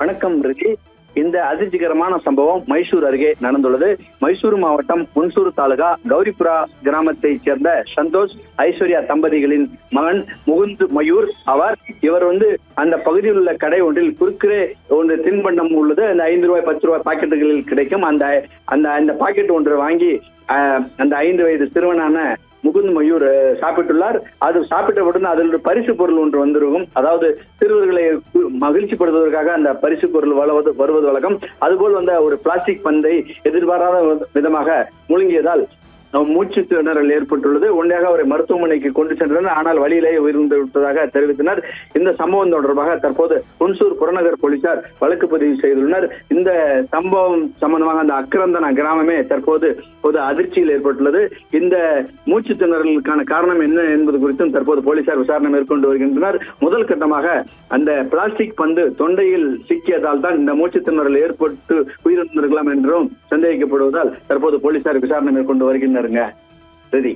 வணக்கம் ரிஷி. இந்த அதிர்ச்சிகரமான சம்பவம் மைசூர் அருகே நடந்துள்ளது. மைசூர் மாவட்டம் முன்சூர் தாலுகா கௌரிபுரா கிராமத்தை சேர்ந்த சந்தோஷ் ஐஸ்வர்யா தம்பதிகளின் மகன் முகுந்த் மயூர் இவர் அந்த பகுதியில் உள்ள கடை ஒன்றில் குறுக்கே ஒன்று தின்பண்டம் உள்ளது. அந்த 5 ரூபாய் 10 ரூபாய் பாக்கெட்டுகளில் கிடைக்கும். அந்த பாக்கெட் ஒன்று வாங்கி அந்த 5 வயது சிறுவனான முகுந்த் மயூர் சாப்பிட்டுள்ளார். அது சாப்பிட்டவுடன் அதில் ஒரு பரிசு பொருள் ஒன்று வந்திருக்கும். அதாவது சிறுவர்களை மகிழ்ச்சிப்படுத்துவதற்காக அந்த பரிசு பொருள் வருவது வழக்கம். அதுபோல் ஒரு பிளாஸ்டிக் பந்தை எதிர்பாராத விதமாக முழுங்கியதால் மூச்சு திணறல் ஏற்பட்டுள்ளது. உடனடியாக அவரை மருத்துவமனைக்கு கொண்டு சென்றனர். ஆனால் வழியிலேயே உயிரிழந்து விட்டதாக தெரிவித்தனர். இந்த சம்பவம் தொடர்பாக தற்போது குன்சூர் புறநகர் போலீசார் வழக்கு பதிவு செய்துள்ளனர். இந்த சம்பவம் சம்பந்தமாக அந்த அக்கரந்தனா கிராமமே தற்போது ஒரு அதிர்ச்சியில் ஏற்பட்டுள்ளது. இந்த மூச்சு திணறலுக்கான காரணம் என்ன என்பது குறித்தும் தற்போது போலீசார் விசாரணை மேற்கொண்டு வருகின்றனர். முதல் கட்டமாக அந்த பிளாஸ்டிக் பந்து தொண்டையில் சிக்கியதால் தான் இந்த மூச்சு திணறல் ஏற்பட்டு உயிரிழந்திருக்கலாம் என்றும் சந்தேகிக்கப்படுவதால் தற்போது போலீசார் விசாரணை மேற்கொண்டு வருகின்றனர். சரி.